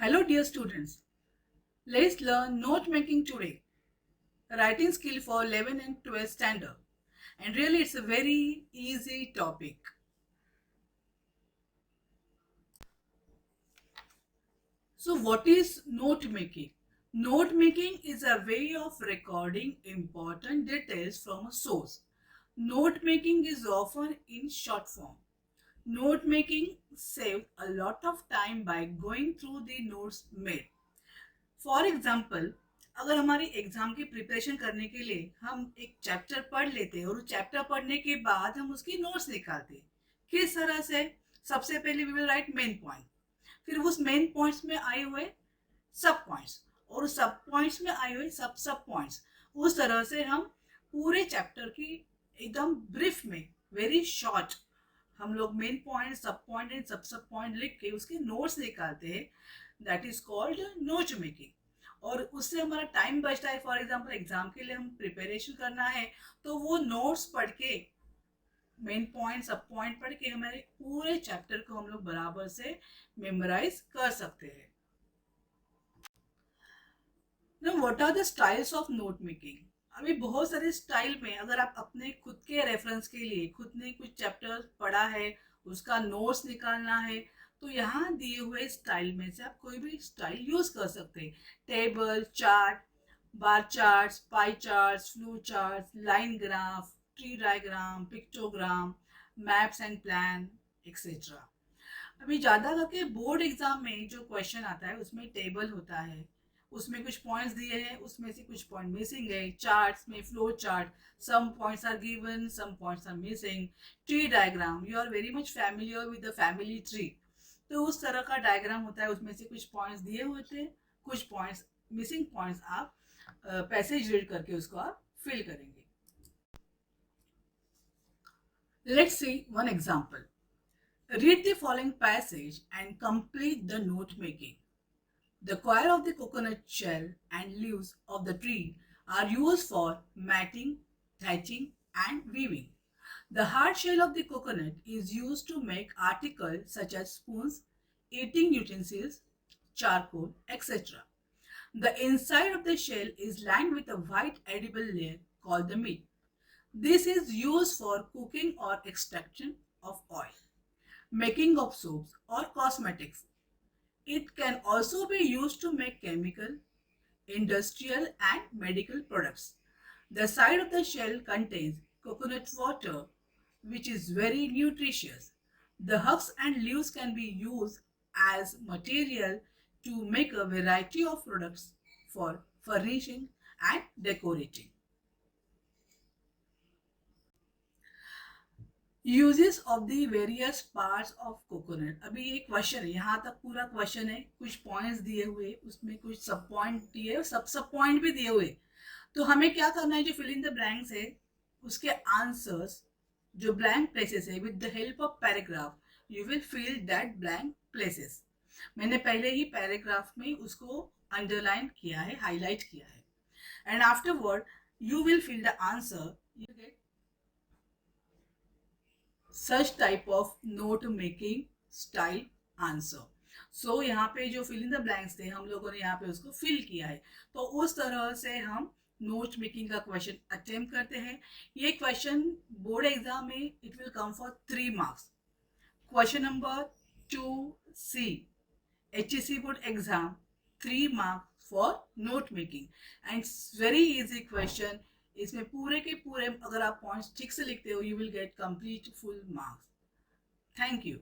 Hello dear students, let's learn note making today, writing skill for 11 and 12 standard. And really it's a very easy topic. So what is note making? Note making is a way of recording important details from a source. Note making is often in short form. Note making saves a lot of time by going through the notes made. For example अगर हमारी exam की preparation करने के लिए हम एक chapter पढ़ लेते हैं और उस चैप्टर पढ़ने के बाद हम उसकी नोट्स निकालते हैं किस तरह से सबसे पहले we will write main point, फिर उस मेन पॉइंट्स में आए हुए सब पॉइंट्स और उस सब पॉइंट्स में आए हुए सब सब पॉइंट्स, उस तरह से हम पूरे चैप्टर की एकदम ब्रीफ में वेरी शॉर्ट हम लोग मेन पॉइंट सब पॉइंट एंड सब पॉइंट लिख के उसके नोट्स निकालते हैं. That is called note making और उससे हमारा टाइम बचता है. फॉर एग्जाम्पल एग्जाम के लिए हम प्रिपरेशन करना है तो वो नोट्स पढ़ के मेन पॉइंट सब पॉइंट पढ़ के हमारे पूरे चैप्टर को हम लोग बराबर से मेमोराइज कर सकते हैं. Now, what are the styles of note making? अभी बहुत सारे स्टाइल में अगर आप अपने खुद के रेफरेंस के लिए खुद ने कुछ चैप्टर पढ़ा है उसका नोट्स निकालना है तो यहाँ दिए हुए स्टाइल में से आप कोई भी स्टाइल यूज कर सकते हैं. Table, chart, bar charts, pie charts, flow charts, line graph, tree diagram, pictogram, maps and plan etcetera. अभी ज़्यादा करके बोर्ड एग्जाम में जो क्वेश्चन आता है उसमें टेबल होता है, उसमें कुछ पॉइंट्स दिए हैं, उसमें से कुछ पॉइंट मिसिंग है. चार्ट्स में flow chart, some points are given, some points are missing. Tree diagram, you are very much familiar with the family tree, तो उस तरह का डायग्राम होता है, उसमें से कुछ पॉइंट्स दिए हुए थे, कुछ पॉइंट्स मिसिंग पॉइंट्स आप पैसेज रीड करके उसको आप फिल करेंगे. Let's see one example. Read the following passage and complete the note making. The core of the coconut shell and leaves of the tree are used for matting, thatching, and weaving. The hard shell of the coconut is used to make articles such as spoons, eating utensils, charcoal, etc. The inside of the shell is lined with a white edible layer called the meat. This is used for cooking or extraction of oil, making of soaps or cosmetics. It can also be used to make chemical, industrial, and medical products. The side of the shell contains coconut water, which is very nutritious. The husks and leaves can be used as material to make a variety of products for furnishing and decorating. Uses of the various parts of coconut. अभी ये question है, यहाँ तक पूरा question है, कुछ points दिए हुए, उसमें कुछ सब पॉइंट दिए, सब पॉइंट भी दिए हुए. तो हमें क्या करना है, जो फिल इन द ब्लैंक्स है उसके आंसर्स जो ब्लैंक प्लेसेस है with the help of paragraph you will fill that blank places. मैंने पहले ही पैराग्राफ में उसको अंडरलाइन किया है, हाईलाइट किया है. And afterward you will fill the answer. You get such type of note making style answer. So यहाँ पे जो fill in the blanks थे हम लोगों ने यहाँ पे उसको fill किया है, तो उस तरह से हम नोट मेकिंग का क्वेश्चन अटेम्प्ट करते हैं. ये क्वेश्चन बोर्ड एग्जाम में it will come for 3 marks. Question number 2C HSC board exam 3 marks for note making and it's very easy question. इसमें पूरे के पूरे अगर आप पॉइंट्स ठीक से लिखते हो you will get complete full marks. Thank you.